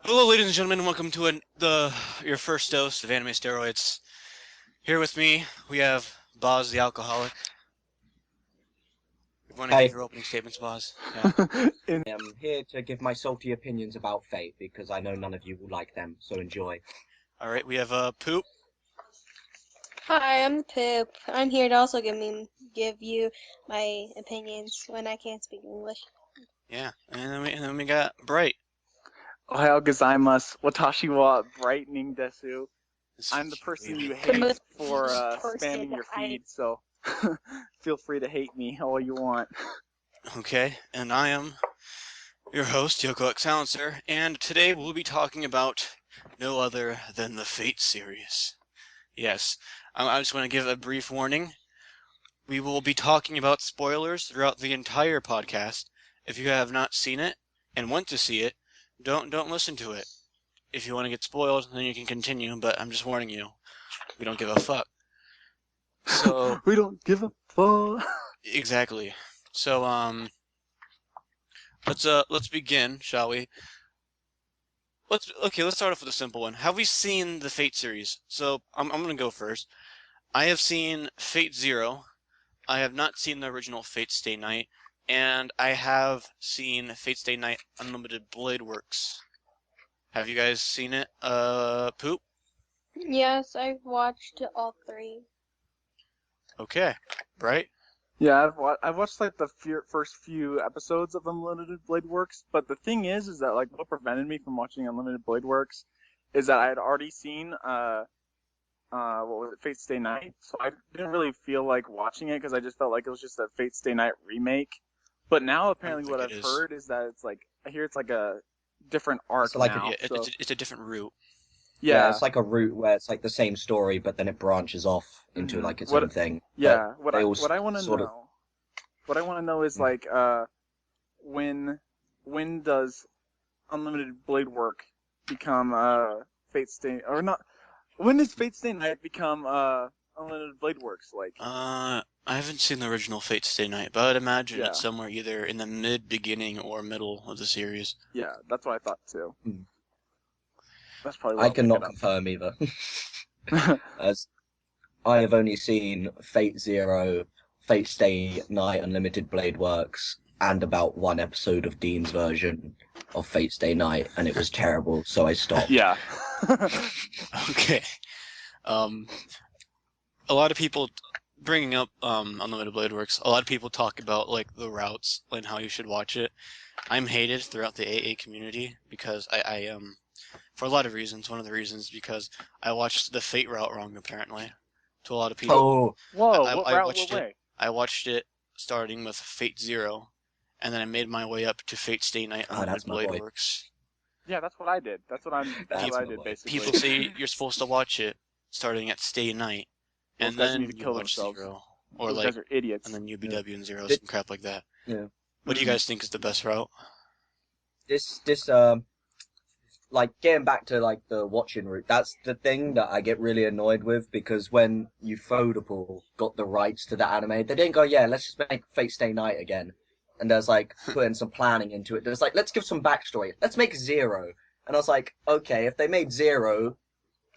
Hello, ladies and gentlemen, and welcome to your first dose of Anime Steroids. Here with me, we have Boz the alcoholic. You want to give Hey, your opening statements, Boz? Yeah. I'm here to give my salty opinions about Fate because I know none of you will like them, so enjoy. All right, we have Poop. Hi, I'm Pip. I'm here to also give you my opinions when I can't speak English. Yeah, and then we got Bright. Ohayou gozaimasu. Watashi wa brightening desu. I'm the person you The hate most for person spamming your I feed, so feel free to hate me all you want. Okay, and I am your host, Yoko Excellencer, and today we'll be talking about no other than the Fate series. Yes, I just want to give a brief warning. We will be talking about spoilers throughout the entire podcast. If you have not seen it and want to see it, don't listen to it. If you want to get spoiled, then you can continue, but I'm just warning you. We don't give a fuck. So We don't give a fuck. exactly. So let's begin, shall we? Let's start off with a simple one. Have we seen the Fate series? So I'm gonna go first. I have seen Fate Zero. I have not seen the original Fate Stay Night, and I have seen Fate Stay Night Unlimited Blade Works. Have you guys seen it? Poop? Yes, I've watched all three. Okay. Right? Yeah, I've watched like the first few episodes of Unlimited Blade Works, but the thing is that like what prevented me from watching Unlimited Blade Works is that I had already seen what was it, Fate Stay Night, so I didn't really feel like watching it because I just felt like it was just a Fate Stay Night remake. But now I don't apparently think what it I've is. heard is that it's like I hear it's like a different arc It's like now. Yeah, So it's a different route. yeah, yeah. it's like a route where it's like the same story, but then it branches off into hmm like its own What? thing. But Yeah. What they I all what I want to sort of. know. What I want to know is like when when does Unlimited Blade Work become Fate Stay or not? When does Fate Stay Night become Unlimited Blade Works? Like I haven't seen the original Fate Stay Night, but I'd imagine it's yeah. somewhere either in the beginning, or middle of the series. Yeah, that's what I thought too. Hmm. That's probably what I I'll pick it cannot up. confirm either, as I have only seen Fate Zero, Fate Stay Night, Unlimited Blade Works, and about one episode of Dean's version of Fate Stay Night, and it was terrible, so I stopped. Yeah. Okay. Um, a lot of people bringing up Unlimited Blade Works. A lot of people talk about like the routes and how you should watch it. I'm hated throughout the AA community because I for a lot of reasons. One of the reasons because I watched the Fate route wrong apparently to a lot of people. Oh, Whoa, I, what I route? What watched it. way? I watched it starting with Fate Zero, and then I made my way up to Fate Stay Night ah, Unlimited that's my Blade boy. Works. Yeah, that's what I did. That's what That's I my did boy. basically. People say you're supposed to watch it starting at Stay Night, Those and guys need then to you kill watch themselves. Zero, or Those like, guys are and idiots. then Yeah. UBW and Zero, This, some crap like that. yeah. What do you guys think is the best route? This like getting back to like the watching route, that's the thing that I get really annoyed with because when Ufotable got the rights to the anime, they didn't go, yeah, let's just make Fate Stay Night again. And there's like putting some planning into it. There's like, let's give some backstory. Let's make Zero. And I was like, okay, if they made Zero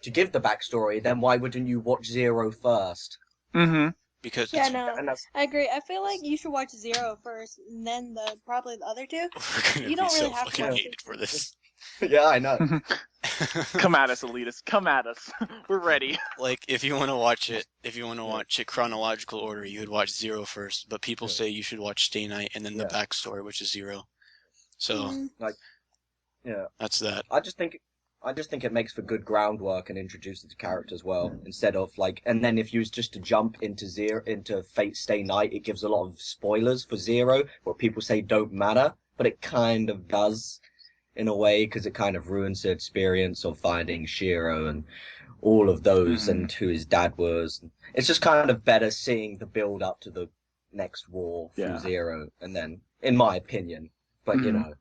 to give the backstory, then why wouldn't you watch Zero first? Mm-hmm. Because Yeah, it's no, And that's I agree. I feel like you should watch Zero first, and then probably the other two. we're gonna You be don't really so have to fucking watch hated for Fate. this. yeah, I know. Come at us, elitists. Come at us. We're ready. Like, if you want to watch it, chronological order, you would watch Zero first. But people Yeah, say you should watch Stay Night and then the yeah. backstory, which is Zero. So Mm, Like, yeah. that's that. I just think it makes for good groundwork and introduces the characters well. Instead of like, and then if you was just to jump into Fate Stay Night, it gives a lot of spoilers for Zero, what people say don't matter, but it kind of does in a way because it kind of ruins the experience of finding Shiro and all of those Mm-hmm. and who his dad was. It's just kind of better seeing the build up to the next war through Yeah. Zero, and then, in my opinion, but you Mm-hmm. know,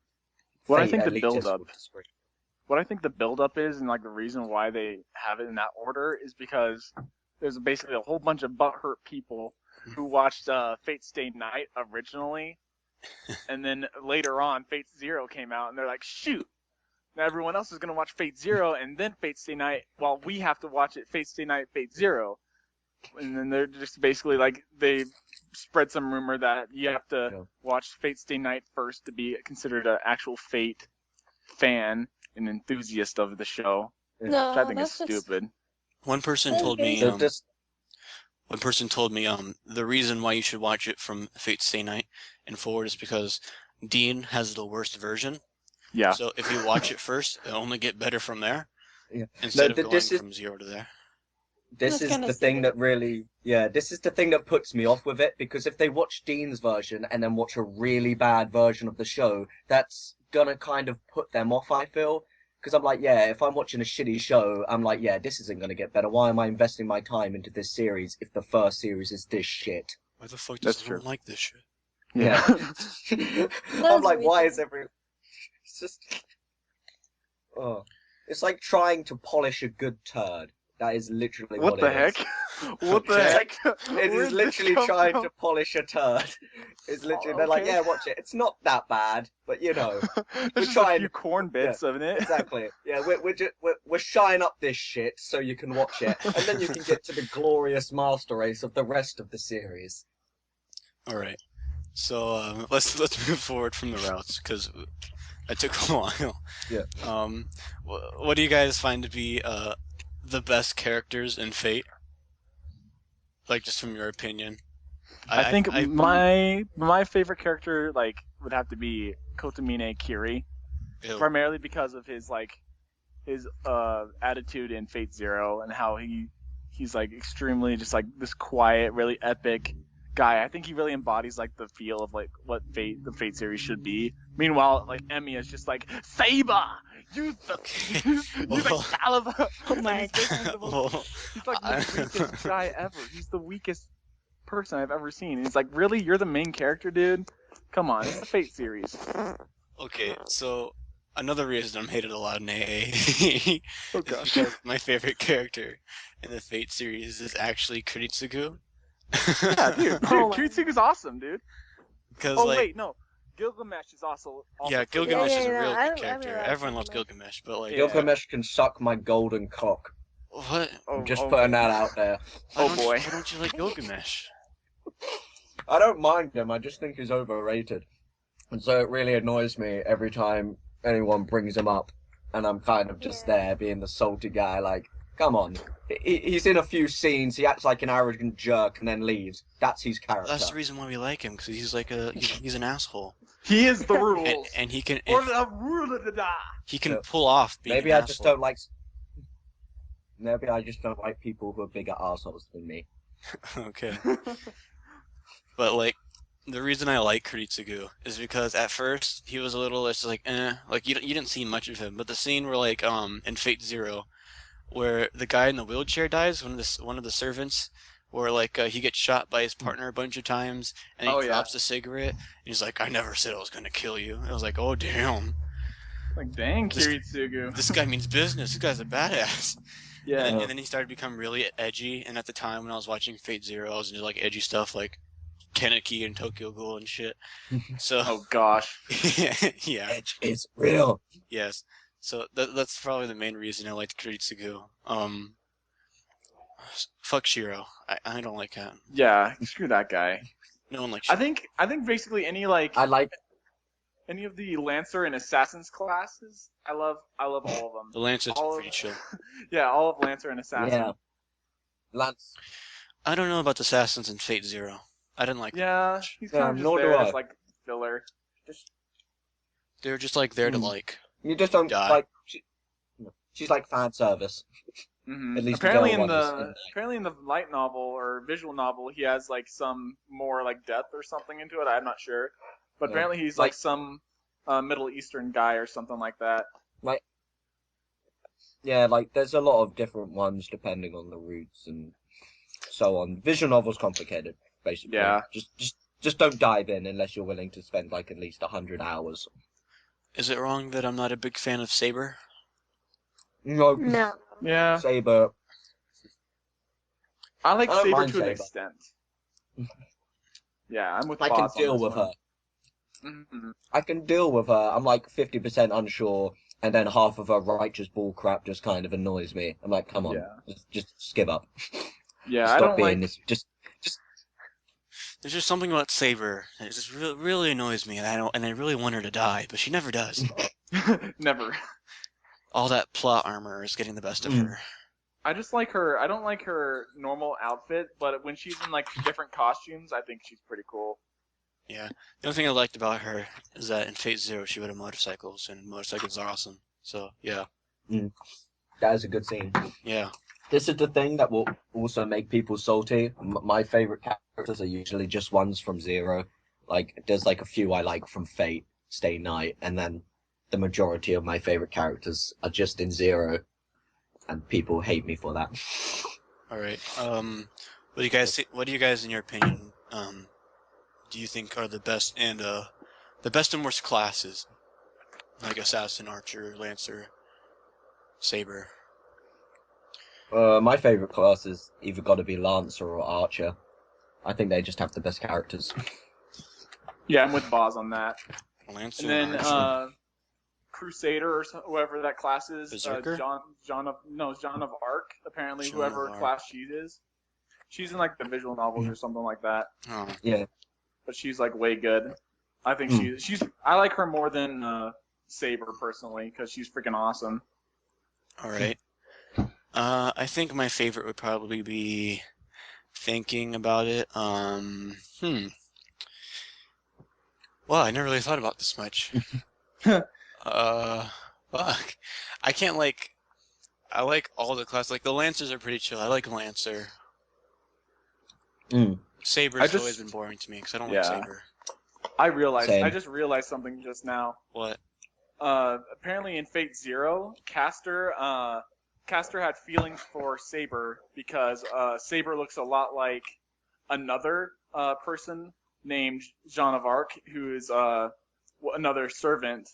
What I Fate think the build elitists up will disagree. what I think the build up is and like the reason why they have it in that order is because there's basically a whole bunch of butthurt people who watched Fate Stay Night originally and then later on Fate Zero came out and they're like, shoot, Now everyone else is gonna watch Fate Zero and then Fate Stay Night, while we have to watch it Fate Stay Night, Fate Zero. And then they're just basically like they spread some rumor that you have to watch Fate Stay Night first to be considered an actual Fate fan and enthusiast of the show, which I No, think is that's just stupid. One person that's told me basic. one person told me the reason why you should watch it from Fate Stay Night and forward is because Dean has the worst version. Yeah. So if you watch it first, it'll only get better from there Yeah. instead No, of going from 0 to there. this That's is kinda the thing stupid. that really, this is the thing that puts me off with it, because if they watch Dean's version and then watch a really bad version of the show, that's gonna kind of put them off, I feel. Because I'm like, yeah, if I'm watching a shitty show, I'm like, yeah, this isn't gonna get better. Why am I investing my time into this series if the first series is this shit? Why the fuck does That's everyone true. like this shit? Yeah. I'm That's like, why is reasonable. it's just, oh, it's like trying to polish a good turd. That is literally What what the it is. heck? What the Okay. heck? It Where is did this literally come trying from? to polish a turd. It's literally, they're like, Okay. yeah, watch it. It's not that bad, but you know, There's we're just a trying. few corn Yeah, bits of it. exactly. Yeah, we're shying up this shit so you can watch it, and then you can get to the glorious master race of the rest of the series. All right. So let's move forward from the routes because it took a while. Yeah. What do you guys find to be the best characters in Fate? Like just from your opinion. I think I my favorite character like would have to be Kotomine Kiri, ew. primarily because of his attitude in Fate Zero and how he's like extremely just like this quiet, really epic guy. I think he really embodies like the feel of like what the Fate series should be. Meanwhile, like Emi is just like Saber, use the Okay. use Excalibur. Oh Like my he's basically the most Well, he's like the I- weakest guy ever. He's the weakest person I've ever seen. And he's like, really, you're the main character, dude? Come on, it's the Fate series. Okay, so another reason I'm hated a lot in AA Oh is gosh. because my favorite character in the Fate series is actually Kuritsugu. Yeah, dude, Oh my. Kiritsugu's awesome, dude. Because Oh like, wait, no, Gilgamesh is also yeah, pretty Yeah, Gilgamesh yeah, is a no, real I good really character. like Everyone loves Gilgamesh. Gilgamesh, but like, Yeah. Gilgamesh can suck my golden cock. what? I'm Oh, just okay. putting that out there. Why Oh don't boy. why don't you like Gilgamesh? I don't mind him. I just think he's overrated, and so it really annoys me every time anyone brings him up, and I'm kind of just Yeah. there being the salty guy. Like, come on, he's in a few scenes. He acts like an arrogant jerk and then leaves. That's his character. That's the reason why we like him, because he's like he's an asshole, He is the and, rules. and he can Or the rule of the da. he can Yeah. pull off being Maybe an I just asshole. don't like. Maybe I just don't like people who are bigger assholes than me. Okay. But like the reason I like Kuritsugu is because at first he was a little just like like you didn't see much of him, but the scene where like in Fate Zero where the guy in the wheelchair dies, one of the servants, where like he gets shot by his partner a bunch of times and he Oh, yeah. drops the cigarette and he's like, I never said I was gonna kill you. And I was like, oh damn, Like, dang, This- Kiritsugu. this guy means business. This guy's a badass. Yeah. And then he started to become really edgy. And at the time when I was watching Fate Zero, I was into like edgy stuff like Kaneki and Tokyo Ghoul and shit. So Oh gosh. yeah, Edge is real. yes. So that's probably the main reason I liked Kuritsugu. Fuck Shiro. I don't like him. Yeah, screw that guy. No one likes I Shiro. think basically any I like. any of the Lancer and Assassin's classes, I love all of them. The Lancet's all pretty of- chill. Yeah, all of Lancer and Assassin. Yeah. Lance. I don't know about the Assassins in Fate Zero. I didn't like them Yeah, much. he's kind of just nor do there I. as like filler. They were just like there to Hmm. like. You just don't Die. like. She's like fan service. Mm-hmm. At least the apparently girl in one the light novel or visual novel, he has like some more like depth or something into it. I'm not sure, but Yeah. apparently he's like some Middle Eastern guy or something like that. Yeah, like there's a lot of different ones depending on the roots and so on. Visual novel's complicated, basically. Yeah. Just don't dive in unless you're willing to spend like at least 100 hours. Is it wrong that I'm not a big fan of Saber? No, No. Yeah, Saber. I like I don't Saber mind to an Saber. extent. Yeah, I'm with I can Boss on deal this with one. her. Mhm. I can deal with her. I'm like 50% unsure and then half of her righteous bull crap just kind of annoys me. I'm like, come on, Yeah. just give up. Yeah, I Stop don't being like. this. Just There's just something about Saber that just really annoys me, and I really want her to die, but she never does. Never. All that plot armor is getting the best of Mm. her. I just like her. I don't like her normal outfit, but when she's in like different costumes, I think she's pretty cool. Yeah. The only thing I liked about her is that in Fate Zero she rode motorcycles, and motorcycles are awesome. So yeah, that is a good scene. yeah. This is the thing that will also make people salty. My favorite characters are usually just ones from Zero. Like, there's like a few I like from Fate, Stay Night, and then the majority of my favorite characters are just in Zero, and people hate me for that. All right. What do you guys what do you guys, in your opinion, do you think are the best and worst classes, like assassin, archer, lancer, saber? My favorite class is either got to be Lancer or Archer. I think they just have the best characters. Yeah, I'm with Boz on that. Lancer And and then archer. Crusader or whoever that class is, Berserker? John of Arc. Apparently, Joan of whoever Arc. class she is, she's in like the visual novels or something like that. Oh, Yeah. But she's like way good. I think she's. I like her more than Saber personally because she's freaking awesome. all right. I think my favorite would probably be, thinking about it. Well, I never really thought about this much. Uh, fuck. I can't like. I like all the classes. Like the Lancers are pretty chill. I like Lancer. Mm. Saber's always been boring to me because I don't like Yeah. Saber. Same. I just realized something just now. What? Apparently in Fate Zero, Caster had feelings for Saber because Saber looks a lot like another person named Jean of Arc, who is another servant,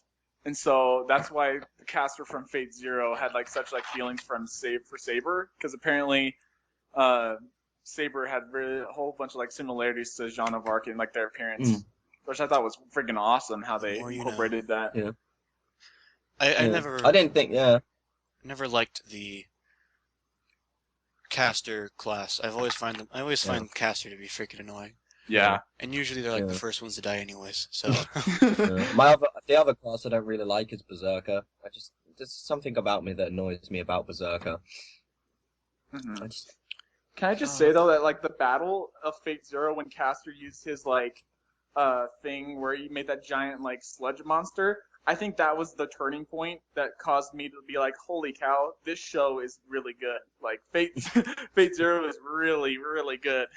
and so that's why the caster from Fate Zero had like such like feelings for Saber, because apparently uh, Saber had really, a whole bunch of like similarities to Jean of Arc in like their appearance, which I thought was freaking awesome how The they more you know. incorporated that. Yeah. I Yeah. never I didn't think. Yeah. never liked the caster class. I always find caster to be freaking annoying. Yeah. And usually they're like the Yeah. first ones to die anyways. So The other class I don't really like is Berserker. There's something about me that annoys me about Berserker. Mhm. I just, Can I just say though that like the battle of Fate Zero when Caster used his like thing where he made that giant like sludge monster, I think that was the turning point that caused me to be like, holy cow, this show is really good. Like Fate Fate Zero is really, really good.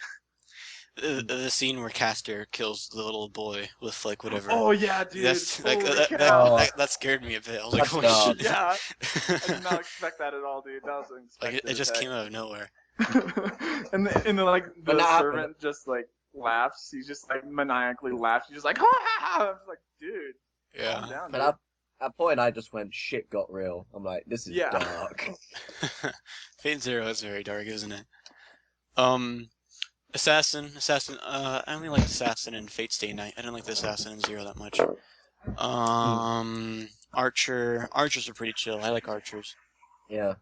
the scene where Caster kills the little boy with like whatever. Oh yeah, dude. That's like Holy cow. that scared me a bit. I was like, That's holy dark. shit. Yeah. I did not expect that at all, dude. That was Like unexpected it just as came out of nowhere. heck. And then like When the that happened- servant just like laughs. He's just like maniacally laughs. He's just like, ha! I'm just like, dude, calm Yeah. down, But dude. at that point, I just went, shit got real. I'm like, this is Yeah. dark. Fate Zero is very dark, isn't it? Assassin. I only liked Assassin in Fate Stay Night. I didn't like the Assassin in Zero that much. Archer. Archers are pretty chill. I like archers. Yeah.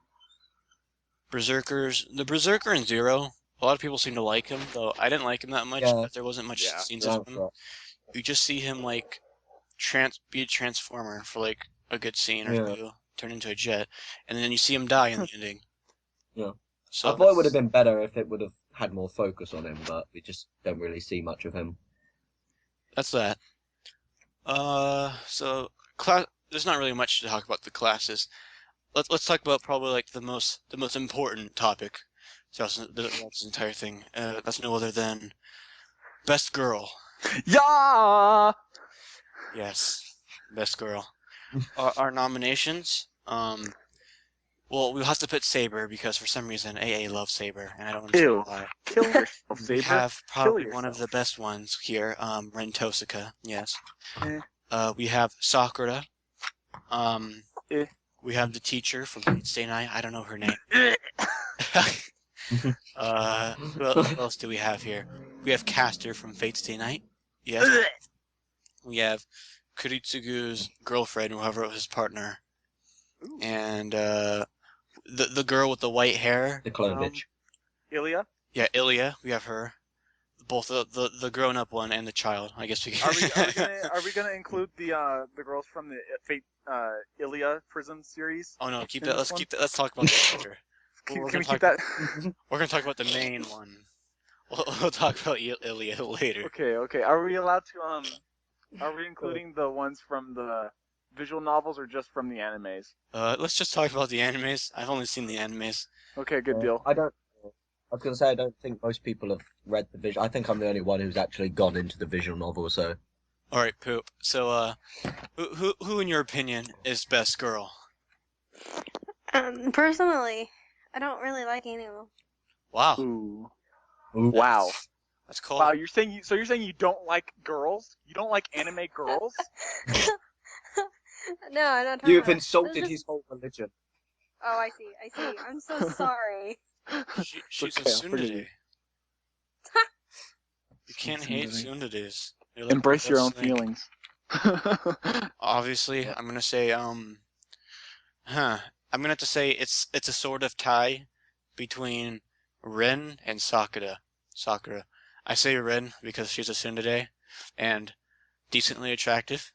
Berserkers. The Berserker in Zero. A lot of people seem to like him, though I didn't like him that much. Yeah. But there wasn't much Yeah. scenes of him. Lancelot. You just see him like be a transformer for like a good scene or Yeah. two, turn into a jet, and then you see him die in the ending. Yeah. So I thought it would have been better if it would have had more focus on him, but we just don't really see much of him. that's that. So class. There's not really much to talk about the classes. Let's talk about probably like the most important topic throughout this entire thing. That's no other than best girl. Yeah. Yes, best girl. Our nominations. Well, we'll have to put Saber because for some reason AA loves Saber, and I don't understand Ew. why. Kill yourself, We Saber. have Kill probably one of yourself. the best ones here, Ren Tosaka. Yes. Eh. We have Sakura. Eh. We have the teacher from Fate Stay Night. I don't know her name. Who else do we have here? We have Caster from Fate Stay Night. Yes. We have Kuritsugu's girlfriend, whoever was his partner. Ooh. and the girl with the white hair. The clone bitch. Ilya. Yeah, Ilya. We have her. Both the grown up one and the child. I guess we Are can. we gonna include the girls from the Fate Ilya prison series? Oh no, keep in that. this Let's one? keep that. Let's talk about that later. Can, We're can gonna we keep talk. that? We're gonna talk about the main one. We'll talk about Ilya later. Okay. Are we allowed to Are we including the ones from the visual novels or just from the animes? Let's just talk about the animes. I've only seen the animes. Okay, good deal. I don't. I was gonna say I don't think most people have read the visual. I think I'm the only one who's actually gone into the visual novel. So All right, poop. So, who in your opinion is best girl? Personally, I don't really like any of them. Wow, Ooh. Ooh. Wow. that's cold. Wow, you're saying you don't like girls? You don't like anime girls? No, I'm not talking You've about. insulted Just- his whole religion. Oh, I see. I'm so sorry. She's Okay, a I'll forgive tsundere. you. You can't Tsundere. hate tsunderes. They're like the Embrace your best own thing. feelings. Obviously, Yeah. I'm gonna say I'm gonna have to say it's a sort of tie between Rin and Sakura. Sakura. I say Rin because she's a tsundere and decently attractive,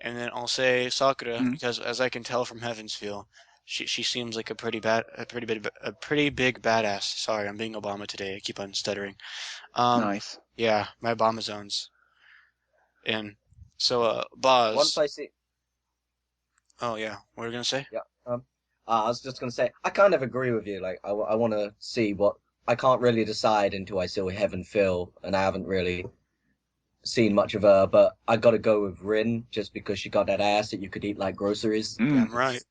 and then I'll say Sakura Mhm. because, as I can tell from Heaven's Feel, she seems like a pretty big badass. Sorry, I'm being Obama today. I keep on stuttering. Nice. Yeah, my Obama zones. And so, Once Boz. I see, Oh yeah, what are you gonna say? yeah. I was just gonna say I kind of agree with you. Like I want to see what I can't really decide until I see Heaven Phil, and I haven't really seen much of her. But I got to go with Rin just because she got that ass that you could eat like groceries. Mm. Damn right.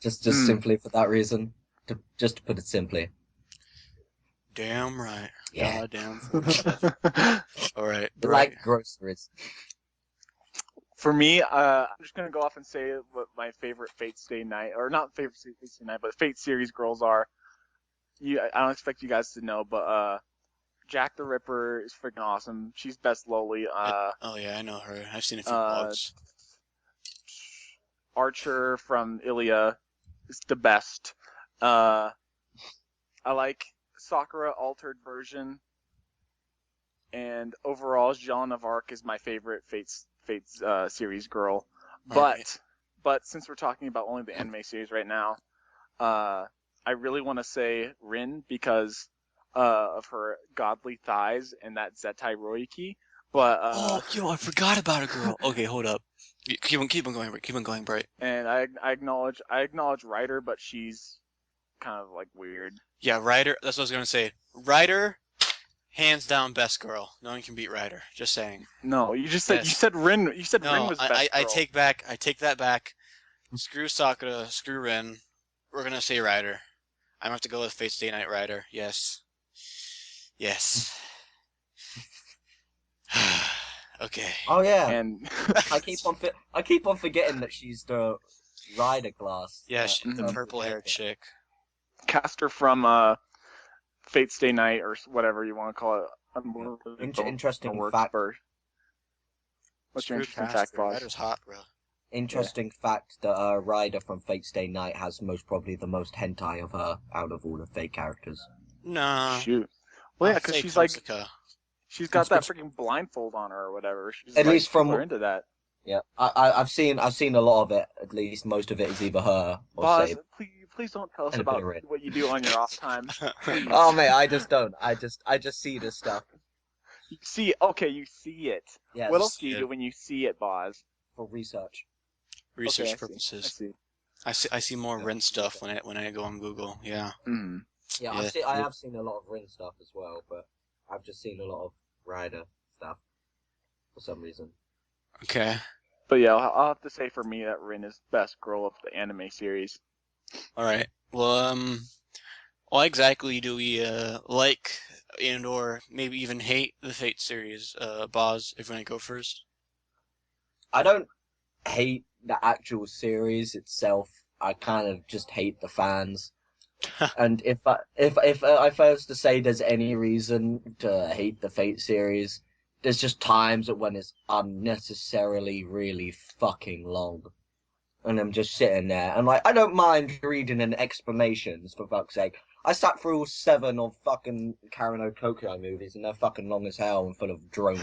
Just Mm. simply for that reason. Just to put it simply. Damn right. Yeah. Goddamn 47. All right, You Bright. like groceries. For me, I'm just gonna go off and say what my favorite Fate Stay Night, or not favorite Fate Stay Night, but Fate series girls are. I don't expect you guys to know, but Jack the Ripper is freaking awesome. She's best lowly. Oh yeah, I know her. I've seen a few Uh, vlogs. Archer from Ilya is the best. I like Sakura altered version, and overall, Jean of Arc is my favorite Fates series girl. But Alright. but since we're talking about only the anime series right now, I really want to say Rin because of her godly thighs and that Zettai Roiki. But Oh, yo, I forgot about a girl. Okay, hold up. Keep on going. Keep on going, Bright. and I acknowledge Ryder, but she's kind of like weird. Yeah, Ryder. That's what I was gonna say. Ryder, hands down, best girl. No one can beat Ryder. Just saying. No, you just said Yes. you said Rin. You said Rin No, was best I girl. take that back. Screw Sakura. Screw Rin. We're gonna say Ryder. I'm gonna have to go with Fate Stay Night Ryder. Yes. Yes. Okay. Oh yeah. And I keep on forgetting that she's the rider class. Yeah, the Mhm. purple haired chick. Caster from Fate Stay Night or whatever you want to call it. Interesting Works fact. for. What's your Screw interesting fact, Caster. Boz? Ryder's hot, bro. Interesting fact that Ryder from Fate Stay Night has most probably the most hentai of her out of all the Fate characters. Nah. Shoot. Well, yeah, I'll because say she's like Kosuka. she's got that It's- freaking blindfold on her or whatever. She's At like least people from- are into that. Yeah, I've seen a lot of it. At least most of it is either her or Boz, Save. please don't tell us And a bit about of Rin. what you do on your off time. Please. Oh mate, I just don't. I just see this stuff. You see, okay, you see it. Yeah, What just else do you see do it. when you see it, Boz? for research. Research Okay, I purposes. see. I see more Yeah. Rin stuff when I go on Google. Yeah. Mm. Yeah, Yeah. I have seen a lot of Rin stuff as well, but I've just seen a lot of Ryder stuff for some reason. Okay. But yeah, I'll have to say for me that Rin is best girl of the anime series. All right. Well, why exactly do we like and or maybe even hate the Fate series? Boz, if you want to go first. I don't hate the actual series itself. I kind of just hate the fans. And if I was to say there's any reason to hate the Fate series, there's just times when it's unnecessarily really fucking long. and I'm just sitting there, and like I don't mind reading and explanations for fuck's sake. I sat through all 7 of fucking Karen O'Kokyo movies, and they're fucking long as hell and full of drones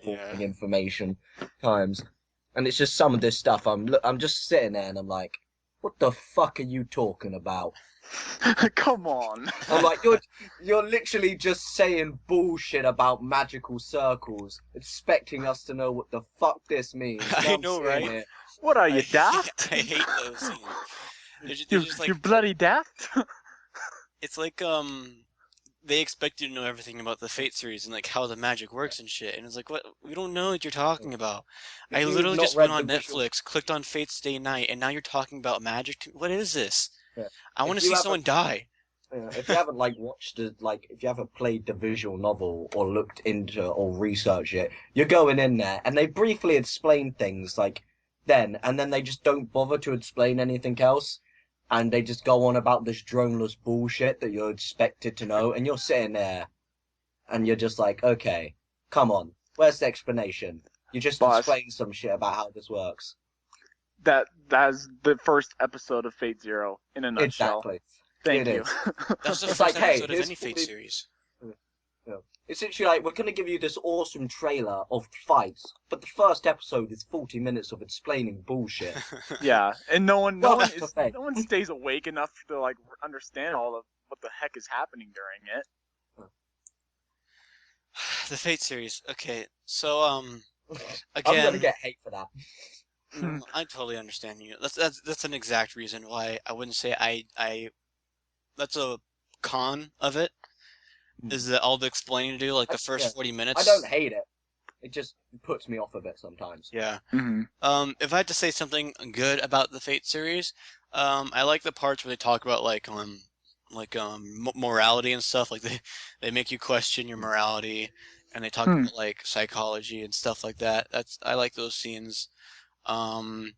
Yeah. reporting information times. And it's just some of this stuff. I'm just sitting there, and I'm like, what the fuck are you talking about? Come on. I'm like, you're literally just saying bullshit about magical circles, expecting us to know what the fuck this means. And I I'm know, sitting right? here. What are I you, daft? I hate those scenes. They're just You like bloody daft? it's like they expect you to know everything about the Fate series and like how the magic works and shit. And it's like, what? We don't know what you're talking about. If I you've literally not just went read the on visual, Netflix, clicked on Fate's Day Night, and now you're talking about magic. What is this? yeah. I want if to you see haven't, someone die. if you haven't like watched the if you haven't played the visual novel or looked into or researched it, you're going in there and they briefly explain things like and then they just don't bother to explain anything else, and they just go on about this droneless bullshit that you're expected to know, and you're sitting there and you're just like, okay, come on, where's the explanation? You just Boss, explained some shit about how this works. that's the first episode of Fate Zero in a nutshell. Exactly. Thank It you. is. That's the It's first like, hey, episode of here's any Fate 40. series. Yeah. It's literally like, we're going to give you this awesome trailer of fights, but the first episode is 40 minutes of explaining bullshit. Yeah, and Well, perfect. no one stays awake enough to like understand all of what the heck is happening during it. The Fate series. Okay, so I'm going to again, get hate for that. no, I totally understand you. That's an exact reason why I wouldn't say I that's a con of it, is that all the explaining to do like the Yeah. first 40 I don't minutes. hate it. It just puts me off a bit sometimes. Yeah. Mm-hmm. If I had to say something good about the Fate series, I like the parts where they talk about morality and stuff. Like they make you question your morality, and they talk Hmm. about like psychology and stuff like that. I like those scenes. Um,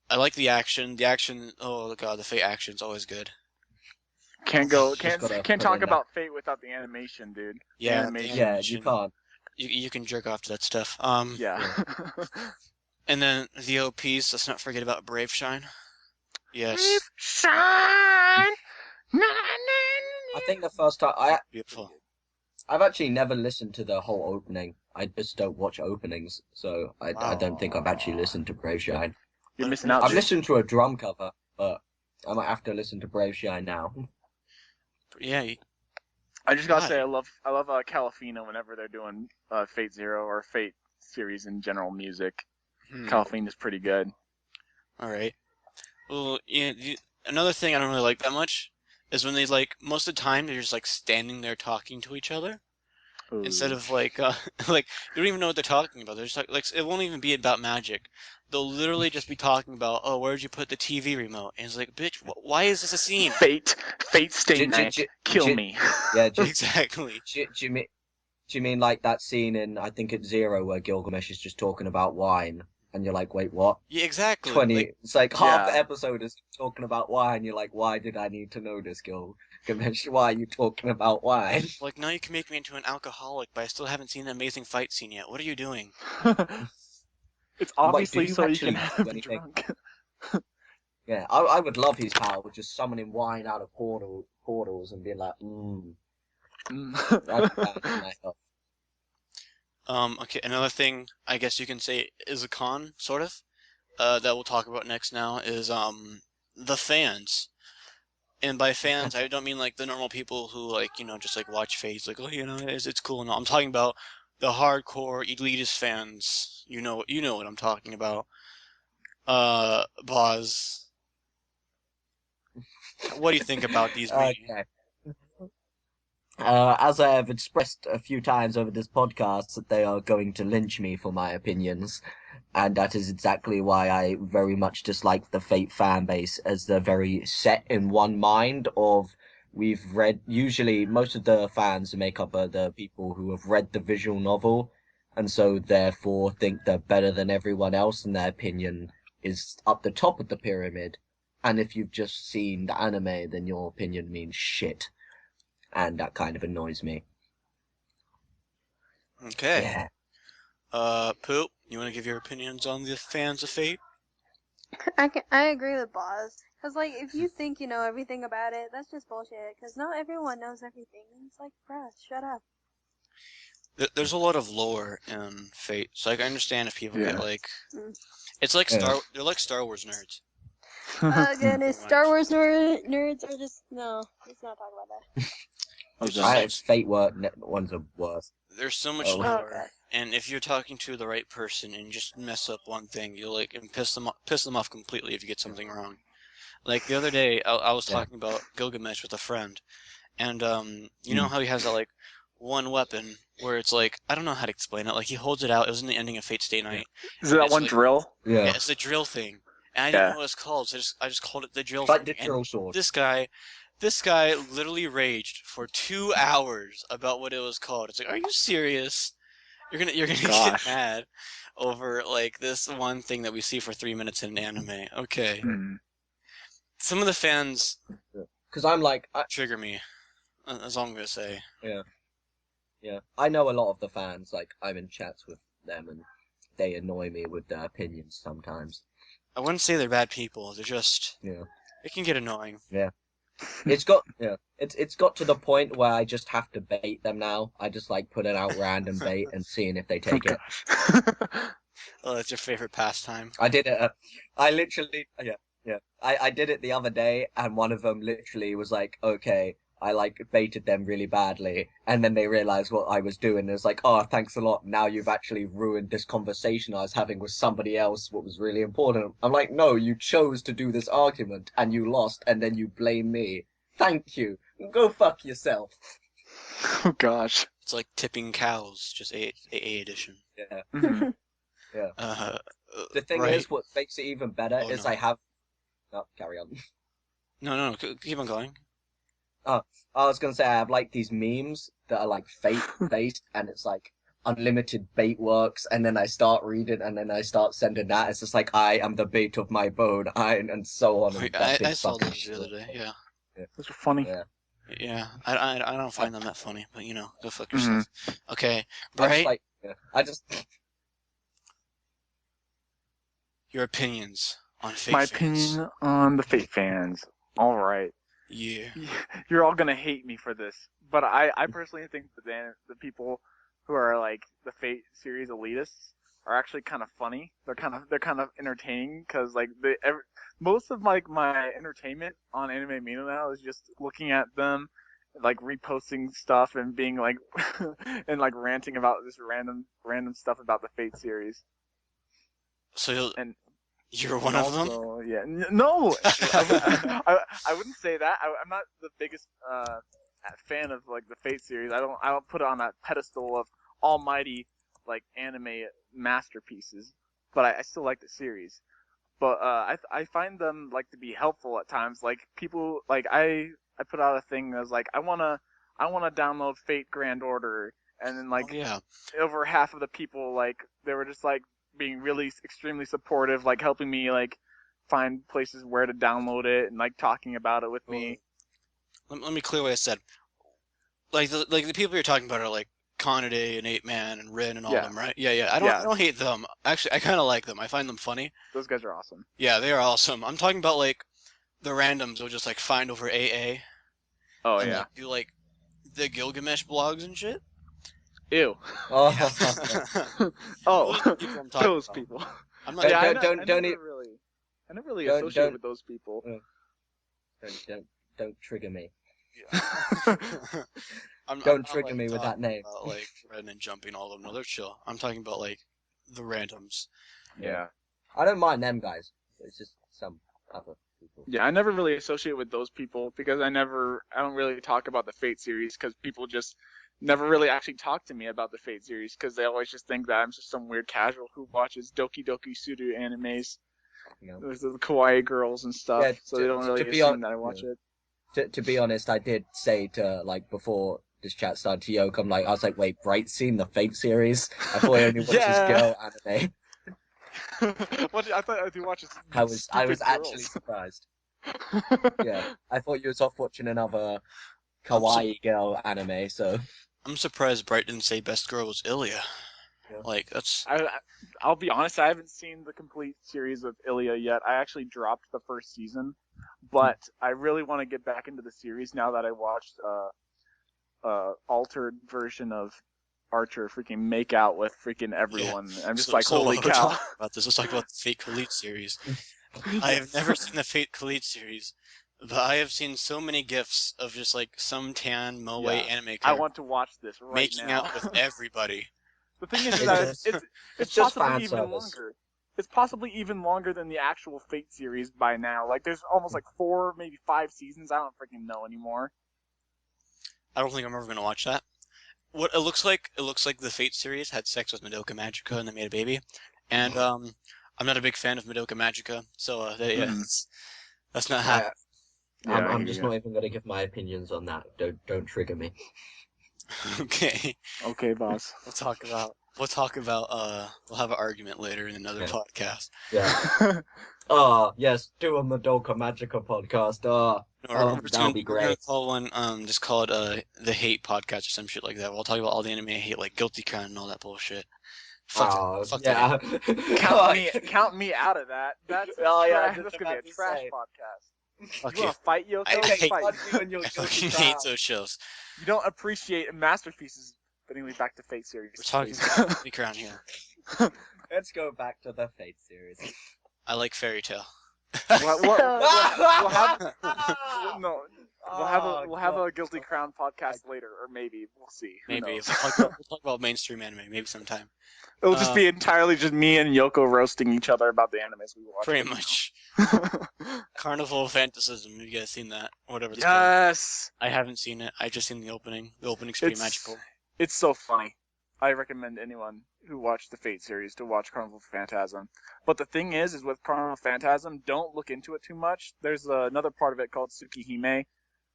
I like the action. The action. Oh god, the Fate action's always good. Just gotta Can't put it talk in there. about Fate without the animation, dude. The Yeah, the animation. Yeah, you animation. can't. You can jerk off to that stuff. Yeah. And then the OPs. Let's not forget about Brave Shine. Brave Yes, shine. Na, na, I think the first time beautiful. I've actually never listened to the whole opening. I just don't watch openings, so I Wow. don't think I've actually listened to Brave Shine. You're What, missing what out, did I've you? dude. listened to a drum cover, but I might have to listen to Brave Shine now. Yeah. I just gotta say, Why? I love Calafina whenever they're doing Fate Zero or Fate series in general music. Hmm. Calafina's pretty good. All right. Well, another thing I don't really like that much is when they like most of the time they're just like standing there talking to each other instead Ooh. of like like they don't even know what they're talking about. They're just like it won't even be about magic. They'll literally just be talking about, oh, where'd you put the TV remote? And it's like, bitch, why is this a scene? Fate Stay J- j- Night, j- kill j- me. yeah, Exactly. do you mean like that scene in I think it's Zero where Gilgamesh is just talking about wine, and you're like, wait, what? Yeah, exactly. 20. Like It's like half the Yeah. episode is talking about wine. You're like, why did I need to know this, Gilgamesh? Why are you talking about wine? now you can make me into an alcoholic, but I still haven't seen an amazing fight scene yet. What are you doing? It's I'm like, do obviously you so you can actually do be anything? drunk. Yeah, I would love his power with just summoning wine out of portals and being like, I'd be bad for my health. Okay, another thing I guess you can say is a con, sort of, that we'll talk about next now is the fans. And by fans, I don't mean like the normal people who like, just like watch Fates, like, oh, it's cool and all. I'm talking about the hardcore elitist fans. You know what I'm talking about. Boz, what do you think about these many? Okay. As I have expressed a few times over this podcast, that they are going to lynch me for my opinions, and that is exactly why I very much dislike the Fate fan base, as they're very set in one mind of we've read. Usually, most of the fans make up are the people who have read the visual novel, and so therefore think they're better than everyone else, and their opinion is up the top of the pyramid. And if you've just seen the anime, then your opinion means shit, and that kind of annoys me. Okay. Yeah. Poop, you want to give your opinions on the fans of Fate? I agree with Boz. Cause like if you think you know everything about it, that's just bullshit. Cause not everyone knows everything. And it's like, bruh, shut up. There's a lot of lore in Fate, so like, I understand if people get Yeah. like, Mm. it's like Yeah. they're like Star Wars nerds. Goodness, Pretty Star much. Wars nerds are just no. Let's not talk about that. There's Okay. just so Fate ones are worse. there's so much Oh. Oh lore, god. and if you're talking to the right person and you just mess up one thing, you'll like and piss them off completely if you get something wrong. Like the other day, I was Yeah. talking about Gilgamesh with a friend, and you know Mm. how he has that like one weapon where it's like I don't know how to explain it. Like he holds it out. It was in the ending of Fate Stay Night, Is it and that it's one like drill? yeah, Yeah. it's the drill thing, and I didn't know Yeah. what it's called, so I just called it the drill It's like thing. the And drill sword. this guy literally raged for 2 hours about what it was called. It's like, are you serious? You're gonna get Gosh. mad over like this one thing that we see for 3 minutes in an anime. Okay. Hmm. Some of the fans Because I'm like, trigger me. That's all I'm gonna say. yeah, I know a lot of the fans. Like, I'm in chats with them, and they annoy me with their opinions sometimes. I wouldn't say they're bad people. They're just Yeah. it can get annoying. It's got to the point where I just have to bait them now. I just like putting out random bait and seeing if they Oh take it. gosh. Oh, that's your favorite pastime. I did it. I literally, yeah. I did it the other day, and one of them literally was like, "Okay." I like baited them really badly, and then they realized what I was doing. And it's like, "Oh, thanks a lot. Now you've actually ruined this conversation I was having with somebody else. What was really important." I'm like, "No, you chose to do this argument, and you lost, and then you blame me. Thank you. Go fuck yourself." Oh gosh. It's like tipping cows, just AA edition. Yeah, Hmm. yeah. Uh, The thing right. is, what makes it even better Oh is no. I have. Oh, carry on. No. Keep on going. Oh, I was gonna say I have like these memes that are like fate based, and it's like unlimited bait works, and then I start reading, and then I start sending that. It's just like I am the bait of my bone, and so on, and that I big saw fucking those the other shit. day. Yeah. Yeah, Those are funny. yeah. Yeah. I don't I, find them that funny, but you know, go fuck Hmm. yourself. Okay. I just Bright, like, yeah. I just, your opinions on Fate My fans. opinion on the Fate fans. All right. Yeah. You're all gonna hate me for this, but I personally think that the people who are like the Fate series elitists are actually kind of funny. They're kind of entertaining because like most of like my entertainment on Anime Mina now is just looking at them like reposting stuff and being like and like ranting about this random stuff about the Fate series. So And you're and one of them? also yeah no I wouldn't say that I'm not the biggest fan of like the Fate series. I don't put it on that pedestal of almighty like anime masterpieces, but I still like the series. But I find them like to be helpful at times. Like people like I put out a thing that was like I wanna download Fate Grand Order, and then Oh like yeah. over half of the people like they were just like being really extremely supportive, like helping me like find places where to download it and like talking about it with Well, me. let me clear what I said. Like the people you're talking about are like Conade and Ape Man and Rin and all of Yeah, them, right? Yeah, I yeah, don't hate them. Actually, I kind of like them. I find them funny. those guys are awesome. Yeah, they are awesome. I'm talking about like the randoms will just like find over AA Oh and yeah. like do like the Gilgamesh blogs and shit. Ew. Yeah. oh, Oh, Those are the people I'm talking those about. people. I'm not. don't, Yeah, don't, I don't, don't, never e- really, I never really don't, associate don't, with those people. don't trigger me. Yeah. I'm Don't not trigger like me with that talking name. about like Ren and jumping all of them. No, they're chill. I'm talking about like the randoms. Yeah. I don't mind them guys. It's just some other people. Yeah, I never really associate with those people because I don't really talk about the Fate series because people just never really actually talk to me about the Fate series because they always just think that I'm just some weird casual who watches Doki Doki Suru animes. You know? There's the kawaii girls and stuff, Yeah, so they don't to really be on, assume that I watch it. to be honest, I did say to like before this chat started to Yoke, I was like, wait, Bright's seen the Fate series? I thought he only watches Yeah. girl anime. What I thought you watch I was stupid actually girls. surprised. Yeah, I thought you was off watching another I'm su- kawaii girl anime. So I'm surprised Bright didn't say best girl was Ilya. Yeah. Like that's I'll be honest, I haven't seen the complete series of Ilya yet. I actually dropped the first season, but I really want to get back into the series now that I watched altered version of Archer freaking make out with freaking everyone. I'm just like, so holy while we're cow. talking about this, let's talk about the Fate Khalid series. I have never seen the Fate Khalid series, but I have seen so many gifs of just like some tan moe Yeah. anime I character want to watch this right making now. out with everybody. The thing is It's that just it's it's just possibly fan even service. longer. It's possibly even longer than the actual Fate series by now. Like there's almost like 4, maybe 5 seasons. I don't freaking know anymore. I don't think I'm ever gonna watch that. What it looks like the Fate series had sex with Madoka Magica and they made a baby. And I'm not a big fan of Madoka Magica, so yeah, Mhm. that's not I, happening. Yeah, I I'm hear just you. not even gonna give my opinions on that. Don't trigger me. Okay, Okay, boss. we'll have an argument later in another Yeah. podcast. Yeah. Oh yes, do a Madoka Magica podcast. No, That'll be we're gonna great. call one just call it the hate podcast or some shit like that. We'll talk about all the anime I hate, like Guilty Crown and all that bullshit. Fuck that anime. Yeah. count me out of that. That's a Oh, yeah, I trash. was That's just gonna be a about to trash say. podcast. Fuck You you. want to fight, I Yoko? hate Fight. you and your I Guilty fucking hate Crown. those shows. You don't appreciate masterpieces. But anyway, back to Fate series. We're talking please. about Guilty Crown here. Let's go back to the Fate series. I like Fairy Tale. We'll have no. Oh, We'll have God. a Guilty Crown podcast later, or maybe we'll see. Who Maybe knows? we'll talk about mainstream anime maybe sometime. It'll just be entirely just me and Yoko roasting each other about the animes we watch. Pretty much. Carnival of Fantasism. Have you guys seen that? Whatever it's called. Yes, I haven't seen it. I just seen the opening. The opening's pretty it's magical. it's so funny. I recommend anyone who watched the Fate series to watch Carnival of Phantasm. But the thing is with Carnival of Phantasm, don't look into it too much. There's another part of it called Tsukihime,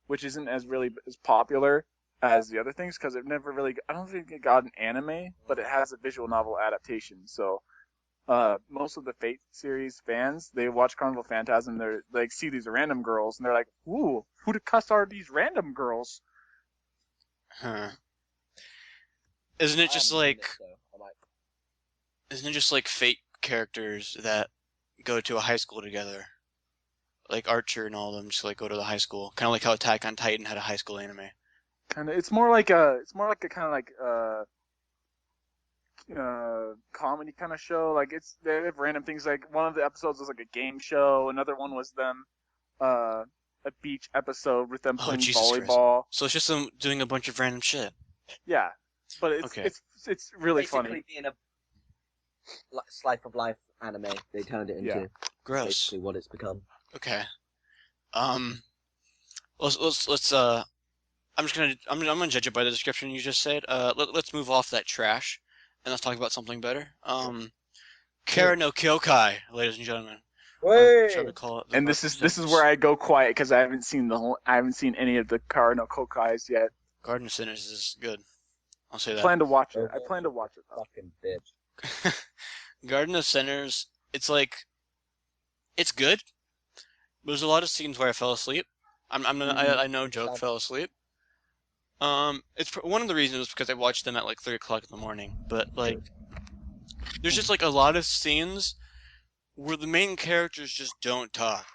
which isn't as really as popular as the other things because it never really. I don't think it got an anime, but it has a visual novel adaptation. So most of the Fate series fans, they watch Carnival Phantasm, they like see these random girls, and they're like, "Ooh, who the cuss are these random girls?" Huh. Isn't it I just haven't seen like it, so I might. isn't it just like fake characters that go to a high school together? Like Archer and all of them just like go to the high school. Kind of like how Attack on Titan had a high school anime. Kind of, it's more like a kind of like comedy kind of show. Like they have random things. Like one of the episodes was like a game show. Another one was them a beach episode with them Oh, playing Jesus Christ. volleyball. So it's just them doing a bunch of random shit. Yeah, but Okay. it's really Basically, funny. being a slice of life anime, they turned it into Yeah. Gross. basically what it's become. Okay. Let's I'm gonna judge it by the description you just said. Let's move off that trash and let's talk about something better. Kara no Kyokai, ladies and gentlemen. Or shall we call it the And Garden of this is Sinners? where I go quiet because I haven't seen any of the Kara no Kokais yet. Garden of Sinners is good. I'll say I that. plan to watch it. I plan to watch it though. Fucking bitch. Garden of Sinners, it's like it's good. There's a lot of scenes where I fell asleep. I know joke fell asleep. One of the reasons is because I watched them at like 3 o'clock in the morning. But like, there's just like a lot of scenes where the main characters just don't talk.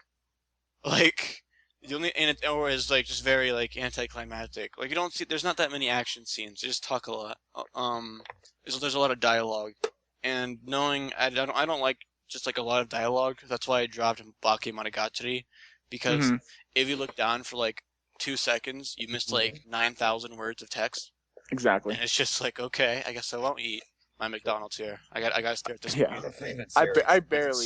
Like the only and it or is like just very like anticlimactic. Like you don't see there's not that many action scenes. They just talk a lot. There's a lot of dialogue, and knowing I don't like just like a lot of dialogue. That's why I dropped Bake Monogatari, because Mhm. if you look down for like 2 seconds, you missed like 9,000 words of text, Exactly. and it's just like okay, I guess I won't eat my McDonald's here. I got to stare at this. Yeah. Movie.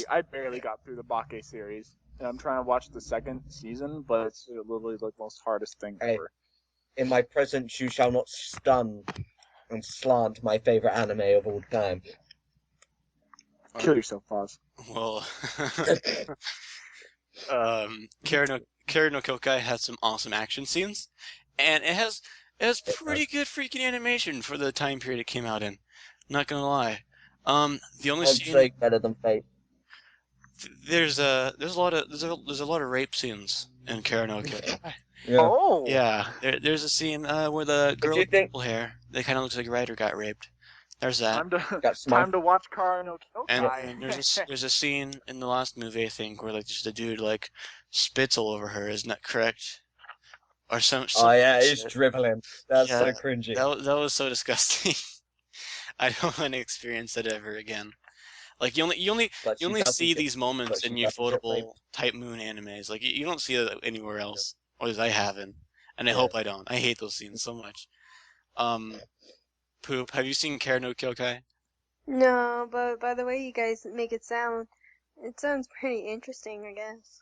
I barely got through the Bake series. And I'm trying to watch the second season, but it's literally the most hardest thing Hey. ever. In my presence, you shall not stun and slant my favorite anime of all time. Kill yourself, pause. Well, Karen no Kokai has some awesome action scenes, and it has pretty good freaking animation for the time period it came out in. Not gonna lie. The only I'd scene say better than Fate. there's a lot of there's a lot of rape scenes in Karen no Kokai. Yeah. Oh. Yeah, there's a scene where the But girl do you with think? purple hair, that kind of looks like Ryder got raped. There's that. Got smart. time to watch Kara no And Kyokai. there's a scene in the last movie, I think, where like just the dude like spits all over her. Isn't that correct? Or some Oh yeah, he's shit. dribbling. That's Yeah, so cringy. that was so disgusting. I don't want to experience that ever again. Like But you she only doesn't see get. these But moments in she doesn't get Ufotable raped. type moon animes. Like you don't see it anywhere else. Or at least I haven't. And I Yeah. hope I don't. I hate those scenes so much. Um, Poop, have you seen Kara no Kyokai? No, but by the way you guys make it sounds pretty interesting, I guess.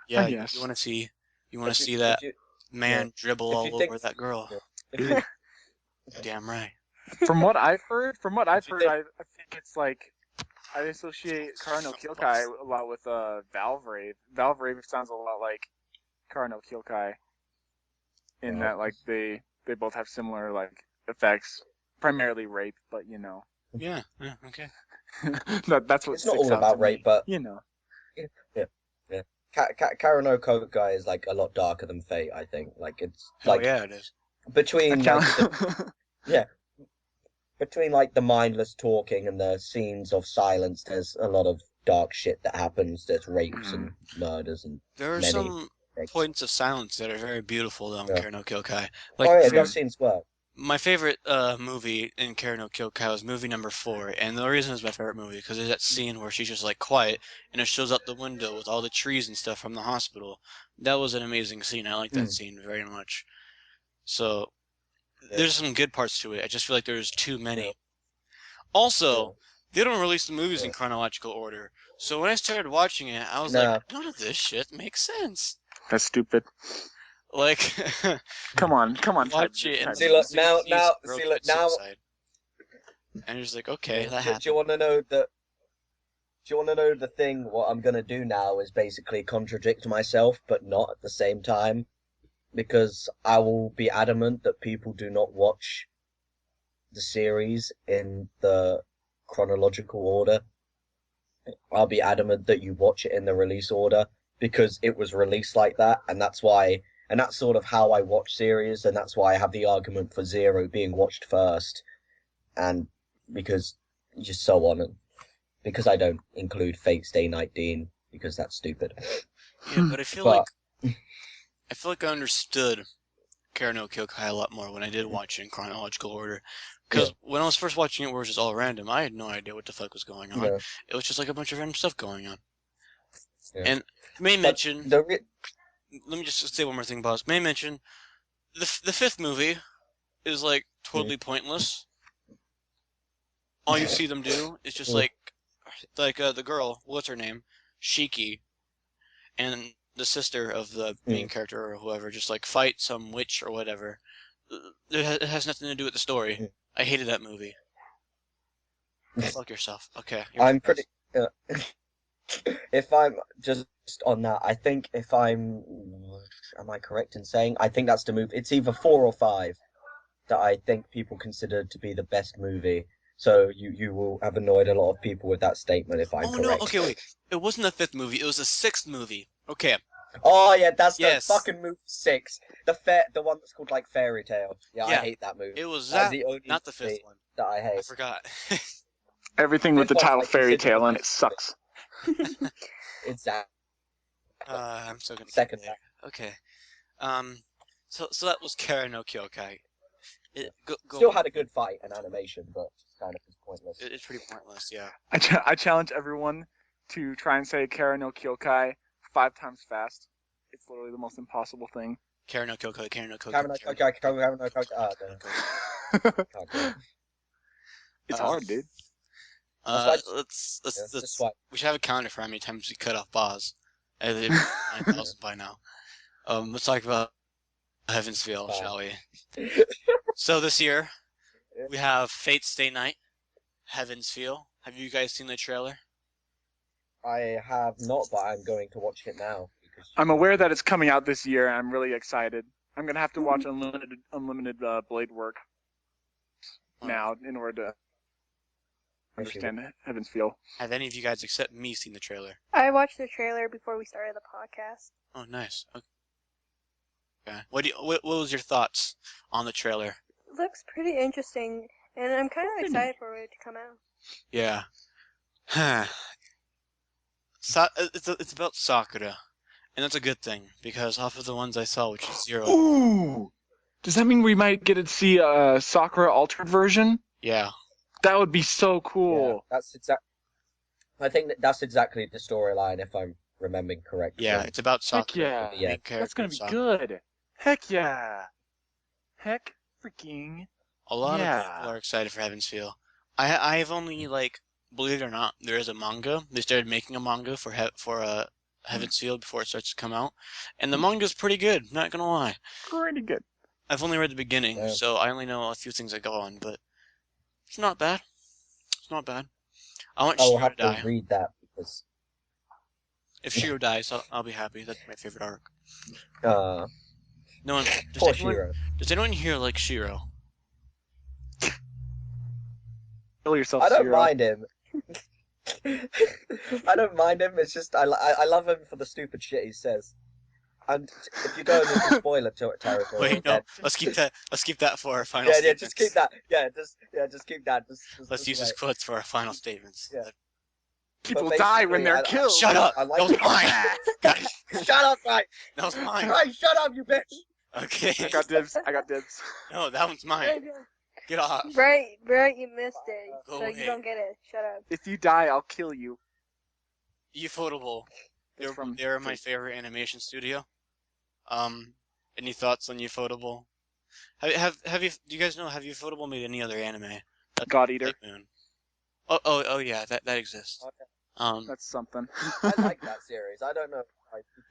Yeah, Yes. you wanna see If that you yeah man dribble if you all over think that girl. yeah, if you Damn right. From what I've heard, if you think I think it's like I associate Kara no Kyokai a lot with Valvrave. Valvrave sounds a lot like Kara no Kyokai in well, that like they both have similar like effects, primarily rape, but you know. Yeah, okay. That's what it's not sticks all out to about rape, me. but You know. yeah, yeah. yeah. Karano Koga is like a lot darker than Fate. I think like it's Hell like yeah, it is. I between challenge. like the yeah between like the mindless talking and the scenes of silence. There's a lot of dark shit that happens. There's rapes and murders and There are many some things. points of silence that are very beautiful though in Yeah. Kara no Kyokai. Oh Like yeah, for those scenes work. my favorite movie in Kara no Kyokai was movie number 4, and the reason it's my favorite movie because there's that scene where she's just like quiet and it shows out the window with all the trees and stuff from the hospital. That was an amazing scene. I like that Mm, scene very much. So yeah, there's some good parts to it. I just feel like there's too yeah, many. yeah, Also, they don't release the movies in yeah. chronological order. So when I started watching it, I was like, No. none of this shit makes sense. That's stupid. Like, Come you on, watch it and type See, then look as soon as now, you see now, this girl see, look commit now. suicide, and you're just like, okay, Yeah. that Do you happened. want to know that? Do you want to know the thing? What I'm gonna do now is basically contradict myself, but not at the same time, because I will be adamant that people do not watch the series in the chronological order. I'll be adamant that you watch it in the release order because it was released like that, and that's why, and that's sort of how I watch series, and that's why I have the argument for Zero being watched first, and because just so on, and because I don't include Fate Stay Night Dean because that's stupid. Yeah, but But I feel like I understood Kara no Kyokai a lot more when I did watch it in chronological order. yeah, Because when I was first watching it, where it was just all random, I had no idea what the fuck was going on. yeah, It was just like a bunch of random stuff going on. yeah. And may But mention, the re let me just say one more thing, boss. May mention, the fifth movie is like mm, totally pointless. All you see them do is just mm, like the girl, what's her name, Shiki, and the sister of the main mm, character or whoever, just like fight some witch or whatever. It has nothing to do with the story. mm. I hated that movie. Go fuck yourself. Okay, your turn, I'm pretty. boss. Uh, if I'm just on that, I think if I'm, am I correct in saying I think that's the movie? It's either 4 or 5 that I think people consider to be the best movie. So you will have annoyed a lot of people with that statement if I'm Oh no, correct. okay, wait. It wasn't the fifth movie. It was the sixth movie. Okay, Oh yeah, that's the yes, fucking movie 6, the one that's called like Fairy Tale. Yeah, I yeah, hate that movie. it was That is that, the only not the fifth movie one. that I I hate. forgot. Everything with Fifth the one title I fairy consider the tale and it best movie. sucks. Exactly. I'm still gonna get Second there. that. Okay. Um, so that was Kara no Kyokai. Yeah. Go Still on. had a good fight and animation, but just kind of is pointless. It's pretty pointless, yeah. I challenge everyone to try and say Kara no Kyokai 5 times fast. It's literally the most impossible thing. Kara no Kyokai, Kara no Kyokai, Karen no Kara no Karen Kyokai, Karen no Kara no no Karen. Can't do it. It's Kyokai. hard, dude. That's why. Yeah, just Let's swipe. we should have a counter for how many times we cut off Boz. It'd be 9,000 by now. Let's talk about Heaven's Feel, Fine. shall we? So this year we have Fate Stay Night, Heaven's Feel. Have you guys seen the trailer? I have not, but I'm going to watch it now because I'm you aware asked me that to. it's coming out this year, and I'm really excited. I'm gonna have to watch Unlimited Blade work Well, now in order to Yes, you understand Heaven's Feel. have any of you guys except me seen the trailer? I watched the trailer before we started the podcast. Oh, nice. Okay. What was your thoughts on the trailer? Looks pretty interesting. and I'm kind of excited for it to come out. Yeah. It's about Sakura, and that's a good thing because off of the ones I saw, which is Zero. Ooh! Does that mean we might get to see a Sakura altered version? Yeah. That would be so Yeah, cool. I think that's exactly the storyline, if I'm remembering correctly. Yeah, it's about Heck Sakura. yeah. The Yeah. main That's character gonna is be Sakura. good. Heck yeah. Heck freaking A lot of people yeah. are excited for Heaven's Feel. I've only believe it or not, there is a manga. They started making a manga for Heaven's Feel before it starts to come out, and the manga's pretty good. Not gonna lie. Pretty good. I've only read the beginning, Yeah. so I only know a few things that go on, but it's not bad. It's not bad. I want I will Shiro to have to die. read that because If Shiro dies, I'll be happy. That's my favorite arc. uh, No one. poor Shiro. Does anyone here like Shiro? Kill yourself, I don't Shiro. mind him. I don't mind him. It's just I love him for the stupid shit he says. And if you're going into spoiler territory, Wait, no. then Let's keep that for our final yeah, statements. just keep that. Just keep that. Let's use his wait. quotes for our final statements. Yeah. People But die when basically, they're I- killed. Shut up! I like That was mine! God, Shut up, right? that was mine! Right, shut up, you bitch! Okay. I got dibs. I got dibs. No, that one's mine. Get off. Right, you missed it, Go so away. you don't get it. Shut up. If you die, I'll kill you. Ufotable. That's from They're my Fate. favorite animation studio. Any thoughts on Ufotable? Have you? Do you guys know? Have Ufotable made any other anime? That's God Eater. like Moon. Oh yeah, that exists. Okay. That's something. I like that series. I don't know.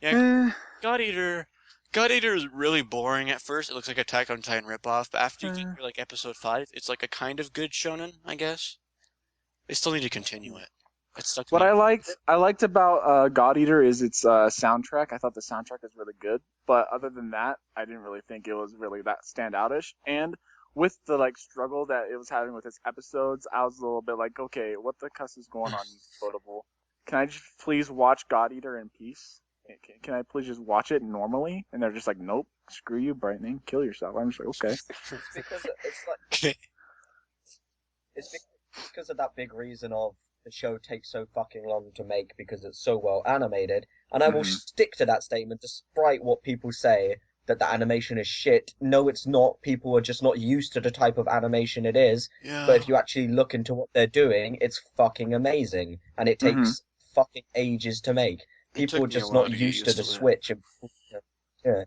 Yeah, Eh, God Eater. God Eater is really boring at first. It looks like Attack on Titan ripoff, but after you get through like episode 5, it's like a kind of good shonen, I guess. They still need to continue it. It stuck to What me. I liked about God Eater is its soundtrack. I thought the soundtrack was really good, but other than that, I didn't really think it was really that standoutish. And with the struggle that it was having with its episodes, I was a little bit like, okay, what the cuss is going on, Ufotable? Can I just please watch God Eater in peace? Can I please just watch it normally? And they're just like, nope, screw you, Brightening, kill yourself. I'm just like, okay. It's because it's like Okay. it's because of that big reason of the show takes so fucking long to make because it's so well animated, and I will Mhm. stick to that statement despite what people say that the animation is shit. No, it's not. People are just not used to the type of animation it is. Yeah. But if you actually look into what they're doing, it's fucking amazing, and it Mhm. takes fucking ages to make. It People are took me a just while not to get used to used the to it. switch, and yeah,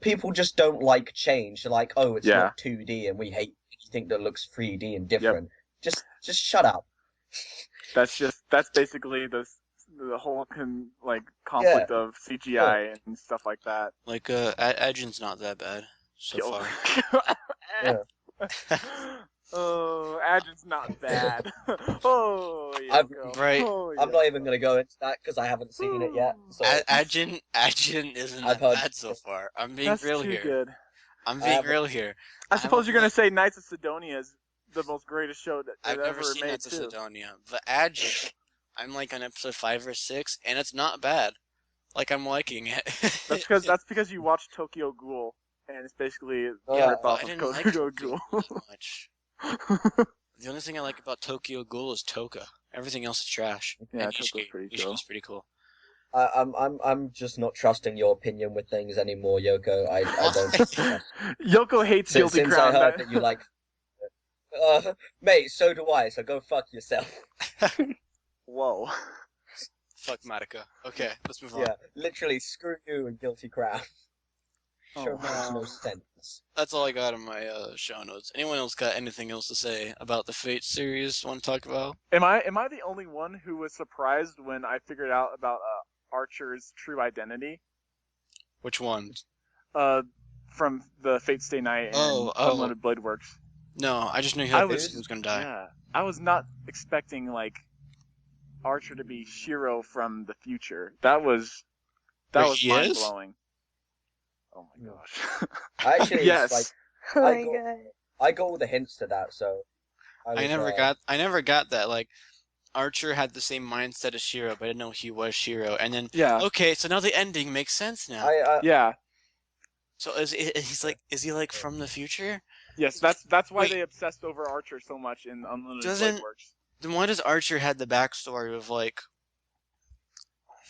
people just don't like change. They're like, oh, it's Yeah. not 2D, and we hate anything that looks 3D and different. Just shut up. That's basically the whole conflict of CGI and stuff like that. Like, Ajin's not that bad so Yo. far. Yeah. Oh, Agent's not bad. Oh, I've- Yoko. Right. Oh, I'm not Yoko. even gonna go into that because I haven't seen it yet. So Ajin isn't I've that heard- bad so far. I'm being That's real too here. good. I'm I being haven't- real here. I I suppose haven't you're gonna let- say Knights of Sidonia is the most greatest show that I've they've never ever seen made Knights of too. Sidonia. The Ajin, I'm like on episode 5 or 6, and it's not bad. Like, I'm liking it. That's because you watch Tokyo Ghoul, and it's basically a Yeah, rip but off I of didn't like Tokyo Tokyo Ghoul. that much. The only thing I like about Tokyo Ghoul is Toka. Everything else is trash. Yeah, And Toka's pretty cool. Ishki's pretty cool. I'm just not trusting your opinion with things anymore, Yoko. I don't trust. Yoko hates Guilty Since Crown. I heard that you like, mate, so do I. So go fuck yourself. Whoa. Fuck Madoka. Okay, let's move on. Yeah, literally, screw you and Guilty Crown. Show Oh, makes no wow. sense. That's all I got in my show notes. Anyone else got anything else to say about the Fate series? Want to talk about? Am I the only one who was surprised when I figured out about Archer's true identity? Which one? From the Fate Stay Night and Oh. Unlimited Blade Works. No, I just knew he I was was gonna die. Yeah, I was not expecting Archer to be Shiro from the future. That was Wait, he mind is? blowing. Oh my gosh. Actually, yes. it's Oh I my got- god. I got all the hints to that, so I was, never got that. Like, Archer had the same mindset as Shiro, but I didn't know he was Shiro. And then, Yeah. okay, so now the ending makes sense now. I Yeah. So is he like from the future? Yes, that's why Wait. they obsessed over Archer so much in Unlimited Blade Doesn't Works. then why does Archer had the backstory of like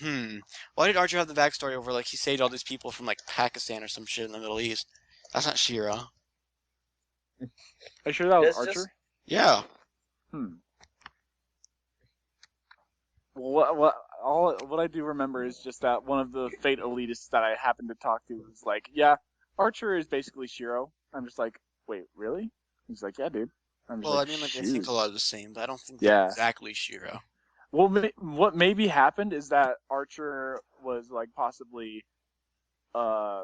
why did Archer have the backstory over like he saved all these people from like Pakistan or some shit in the Middle East? That's not Shira. Are you sure that was There's Archer? just Yeah. What I do remember is just that one of the Fate elitists that I happened to talk to was like, yeah, Archer is basically Shiro. I'm just like, wait, really? He's like, yeah, dude. I'm just Well, I like, mean, like, I think shoot. a lot of the same, but I don't think they're Yeah. exactly Shiro. Well, what maybe happened is that Archer was like possibly a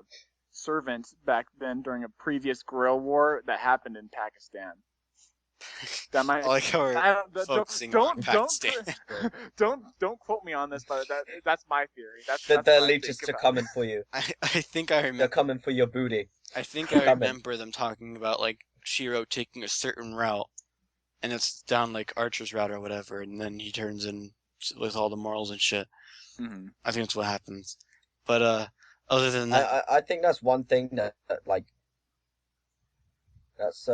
servant back then during a previous guerrilla war that happened in Pakistan. That might. I like how we're focusing on Pakistan. Don't quote me on this, but that's my theory. That's the what I think elitists are about coming for you. I think I They're remember. coming for your booty. I think They're I coming. remember them talking about like Shiro taking a certain route, and it's down like Archer's route or whatever, and then he turns in with all the morals and shit. Mhm. I think that's what happens. But other than that, I think that's one thing that like that's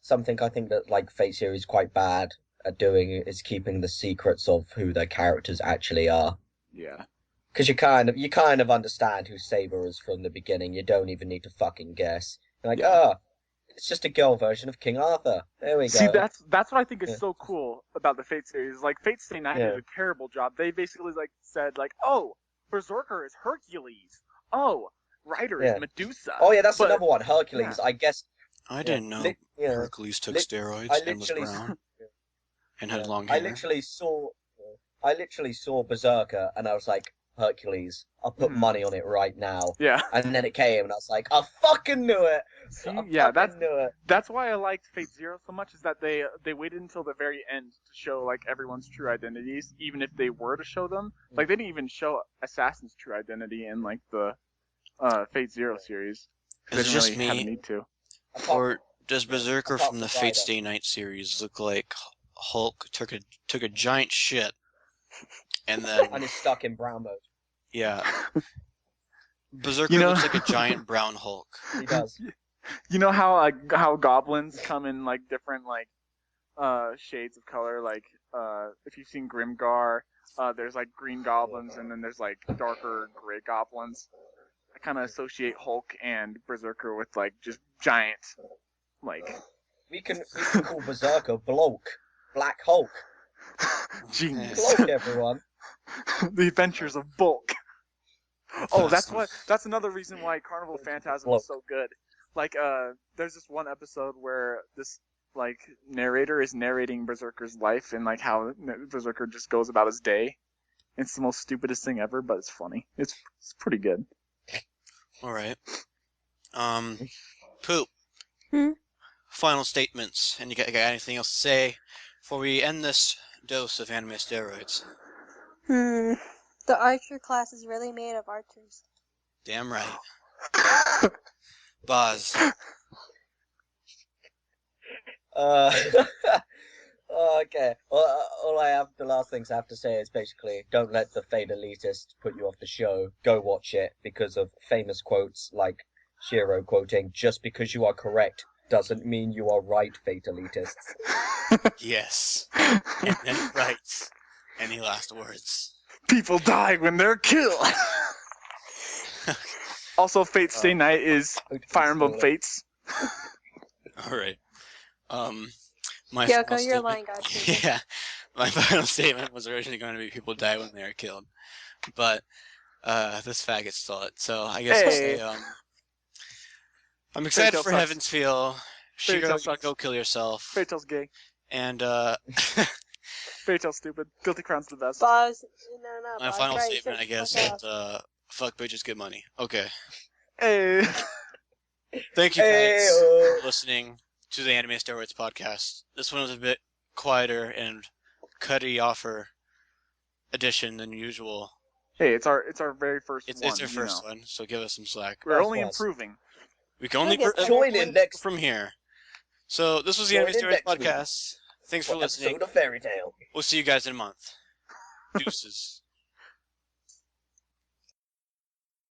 something I think that like Fate series is quite bad at doing is keeping the secrets of who their characters actually are. Yeah. Because you kind of understand who Saber is from the beginning. You don't even need to fucking guess. You're like, Yeah. it's just a girl version of King Arthur. There we See, go. that's what I think is Yeah. so cool about the Fate series. Like Fate Stay Night Yeah. did a terrible job. They basically like said like, oh, Berserker is Hercules. Oh, Rider is Yeah. Medusa. Oh yeah, that's But- another one. Hercules. yeah. I guess. I Yeah. didn't know Yeah. Hercules took Lit- steroids I and was literally. brown and Yeah. had long I hair. literally saw Berserker and I was like, Hercules. I'll put Mhm. money on it right now. Yeah. And then it came and I was like, I fucking knew it. See, I yeah, fucking knew it. that's why I liked Fate Zero so much is that they waited until the very end to show like everyone's true identities, even if they were to show them. Like they didn't even show Assassin's true identity in like the Fate Zero series. They Is it didn't just really have a me, need to. or does Berserker apart from the from Fate Rider. Stay Night series look like Hulk took a giant shit and then And is stuck in brown mode. yeah, Berserker You know- looks like a giant brown Hulk. He does. You know how goblins come in like different like shades of color. Like if you've seen Grimgar, there's like green goblins and then there's like darker gray goblins. I kind of associate Hulk and Berserker with like just giant like We can call Berserker Bloke. Black Hulk. genius. Bloke, everyone. The Adventures of Bulk. Oh, that's another reason why Carnival Phantasm is so good. Like there's this one episode where this like narrator is narrating Berserker's life and like how Berserker just goes about his day. It's the most stupidest thing ever, but it's funny. It's pretty good. All right. Poop. Hmm? Final statements. And you got anything else to say before we end this dose of anime steroids? The archer class is really made of archers. Damn right. Boz. Okay. All I have, the last things I have to say is basically don't let the Fade elitist put you off the show. Go watch it because of famous quotes like Shiro quoting, "Just because you are correct doesn't mean you are right, Fate elitists." Yes. And then he writes. Any last words? People die when they're killed. Also, Fate Stay Night is Fire Emblem Fates. All right. My Yoko, final your statement. line got taken. Yeah, my final statement was originally going to be people die when they are killed, but this faggot stole it. So I guess I'll Hey. say I'm excited Tale for sucks. Heaven's Feel. Fairy Shiro, Tail you sucks. go kill yourself. Fairy Tail's gay. And Fairy Tail's stupid. Guilty Crown's the best. Boz, no, my Boz, final right, statement, I shut guess, the fuck is fuck bitches, get money. Okay. Hey. Thank you guys Hey-o. for listening to the Anime Steroids podcast. This one was a bit quieter and cutty offer edition than usual. Hey, it's our very first It's one. our you first know. one, so give us some slack. We're First only one. improving. We can only We'll get better. Join in next from here. So this was the Join Anime in Steroids next week podcast. Thanks for for listening. episode of Fairy Tale. We'll see you guys in a month. Deuces.